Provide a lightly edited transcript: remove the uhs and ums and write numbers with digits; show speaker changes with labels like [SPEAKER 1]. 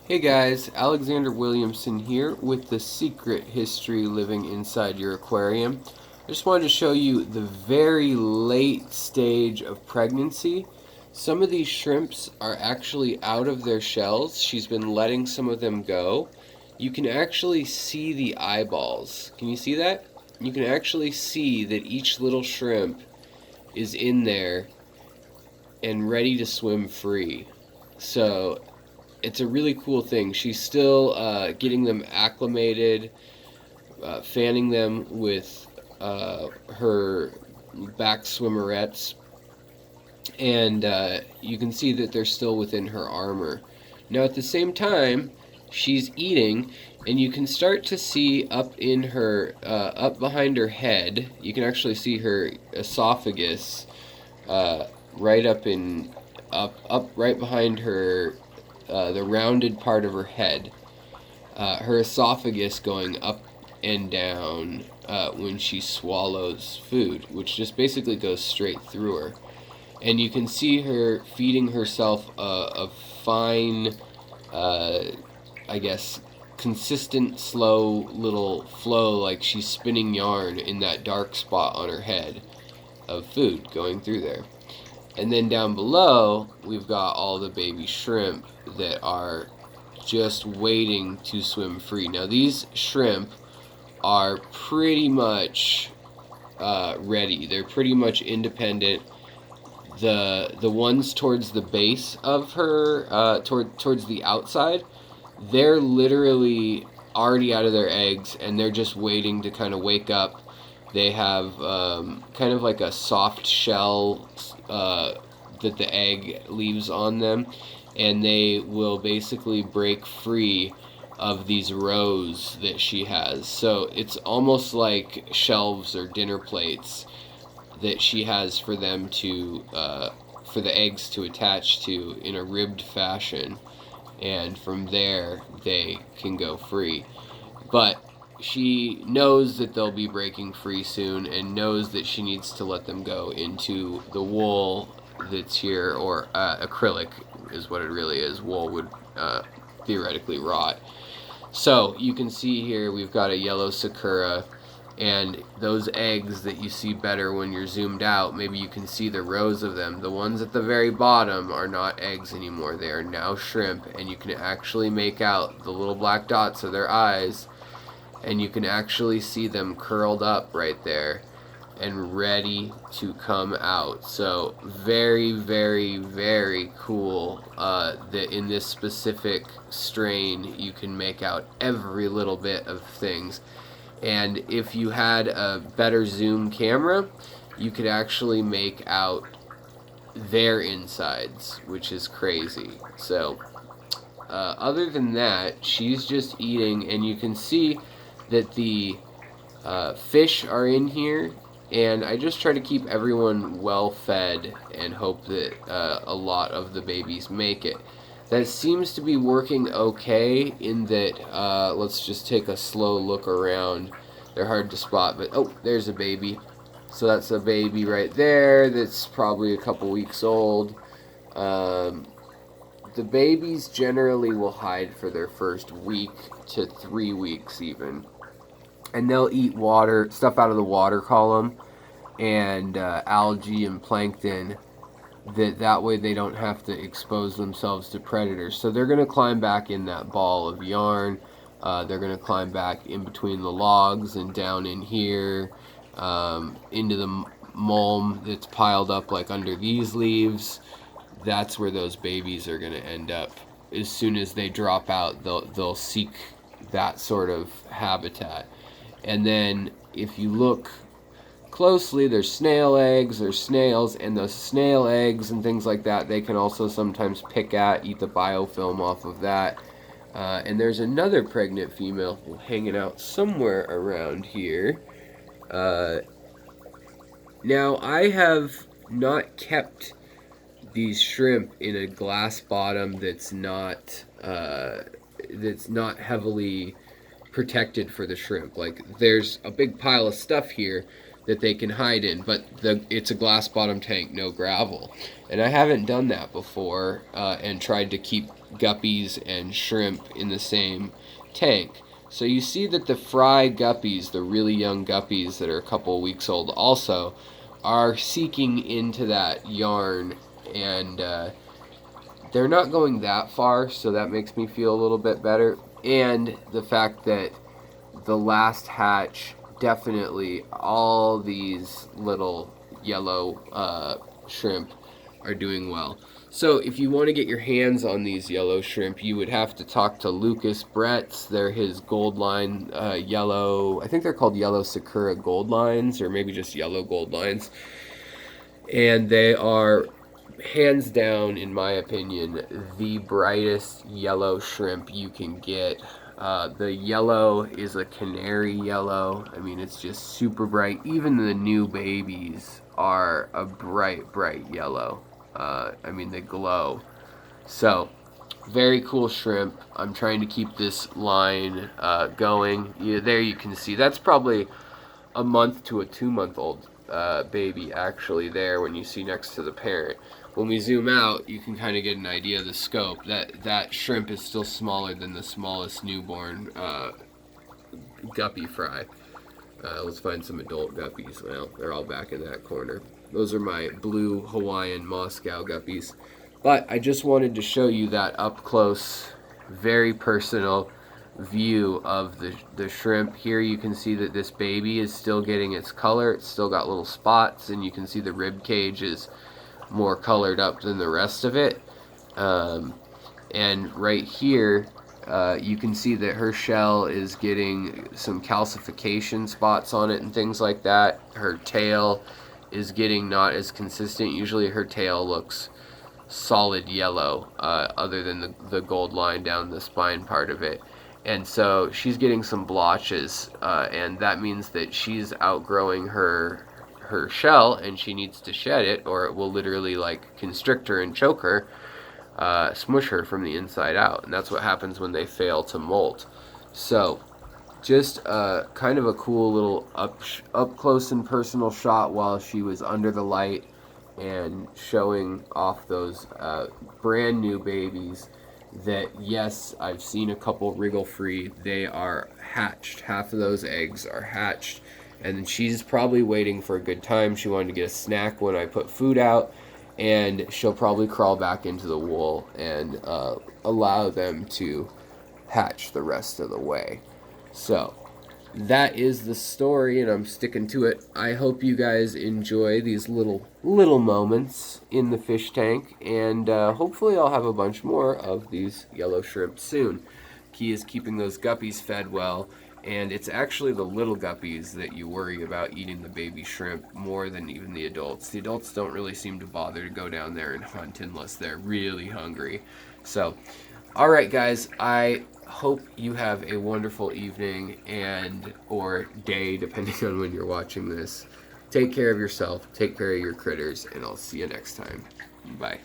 [SPEAKER 1] Hey guys, Alexander Williamson here with The Secret History Living Inside Your Aquarium. I just wanted to show you the very late stage of pregnancy. Some of these shrimps are actually out of their shells. She's been letting some of them go. You can actually see the eyeballs. Can you see that? You can actually see that each little shrimp is in there and ready to swim free. So it's a really cool thing. She's still getting them acclimated, fanning them with her back swimmerettes, and you can see that they're still within her armor. Now at the same time, she's eating, and you can start to see up in her, up behind her head, you can actually see her esophagus right up right behind her, the rounded part of her head, her esophagus going up and down when she swallows food, which just basically goes straight through her. And you can see her feeding herself a fine, I guess, consistent, slow little flow, like she's spinning yarn in that dark spot on her head of food going through there. And then down below, we've got all the baby shrimp that are just waiting to swim free. Now these shrimp are pretty much ready. They're pretty much independent. The ones towards the base of her, towards the outside, they're literally already out of their eggs, and they're just waiting to kind of wake up. They have kind of like a soft shell that the egg leaves on them, and they will basically break free of these rows that she has. So it's almost like shelves or dinner plates that she has for them to, for the eggs to attach to in a ribbed fashion, and from there they can go free. But she knows that they'll be breaking free soon, and knows that she needs to let them go into the wool that's here, or acrylic is what it really is. Wool would theoretically rot. So you can see here we've got a yellow Sakura, and those eggs that you see better when you're zoomed out, maybe you can see the rows of them. The ones at the very bottom are not eggs anymore. They are now shrimp, and you can actually make out the little black dots of their eyes, and you can actually see them curled up right there and ready to come out. So very, very, very cool that in this specific strain you can make out every little bit of things. And if you had a better zoom camera, you could actually make out their insides, which is crazy. So other than that, she's just eating, and you can see that the fish are in here, and I just try to keep everyone well fed and hope that a lot of the babies make it. That seems to be working okay in that, let's just take a slow look around. They're hard to spot, but oh, there's a baby. So that's a baby right there that's probably a couple weeks old. The babies generally will hide for their first week to 3 weeks even. And they'll eat water, stuff out of the water column, and algae and plankton, that way they don't have to expose themselves to predators. So they're going to climb back in that ball of yarn. They're going to climb back in between the logs and down in here, into the mulm that's piled up like under these leaves. That's where those babies are going to end up. As soon as they drop out, they'll seek that sort of habitat. And then if you look closely, there's snail eggs, there's snails, and those snail eggs and things like that, they can also sometimes pick at, eat the biofilm off of that. And there's another pregnant female hanging out somewhere around here. Now, I have not kept these shrimp in a glass bottom that's not heavily protected for the shrimp. Like, there's a big pile of stuff here that they can hide in, but it's a glass bottom tank, no gravel. And I haven't done that before, and tried to keep guppies and shrimp in the same tank. So you see that the fry guppies, the really young guppies that are a couple weeks old also, are seeking into that yarn, and they're not going that far, so that makes me feel a little bit better. And the fact that the last hatch, definitely all these little yellow shrimp are doing well. So if you want to get your hands on these yellow shrimp, you would have to talk to Lucas Bretts. They're his gold line yellow, I think they're called yellow Sakura gold lines, or maybe just yellow gold lines. And they are, hands down, in my opinion, the brightest yellow shrimp you can get. The yellow is a canary yellow. I mean, it's just super bright. Even the new babies are a bright, bright yellow. I mean, they glow. So, very cool shrimp. I'm trying to keep this line going. There you can see, that's probably a month to a 2-month-old baby actually there when you see next to the parent. When we zoom out, you can kind of get an idea of the scope. That shrimp is still smaller than the smallest newborn guppy fry. Let's find some adult guppies. Well, they're all back in that corner. Those are my blue Hawaiian Moscow guppies. But I just wanted to show you that up close, very personal view of the shrimp. Here you can see that this baby is still getting its color. It's still got little spots, and you can see the rib cage is more colored up than the rest of it. And right here, you can see that her shell is getting some calcification spots on it and things like that. Her tail is getting not as consistent. Usually her tail looks solid yellow, other than the gold line down the spine part of it. And so she's getting some blotches, and that means that she's outgrowing her shell, and she needs to shed it, or it will literally like constrict her and choke her, smush her from the inside out. And that's what happens when they fail to molt. So just kind of a cool little up close and personal shot while she was under the light, and showing off those brand new babies that, yes, I've seen a couple wriggle free. They are hatched. Half of those eggs are hatched, and she's probably waiting for a good time. She wanted to get a snack when I put food out, and she'll probably crawl back into the wool and allow them to hatch the rest of the way. So that is the story, and I'm sticking to it. I hope you guys enjoy these little moments in the fish tank, and hopefully I'll have a bunch more of these yellow shrimp soon. Key is keeping those guppies fed well, and it's actually the little guppies that you worry about eating the baby shrimp more than even the adults. The adults don't really seem to bother to go down there and hunt unless they're really hungry. So, all right, guys, I hope you have a wonderful evening and or day, depending on when you're watching this. Take care of yourself, take care of your critters, and I'll see you next time. Bye.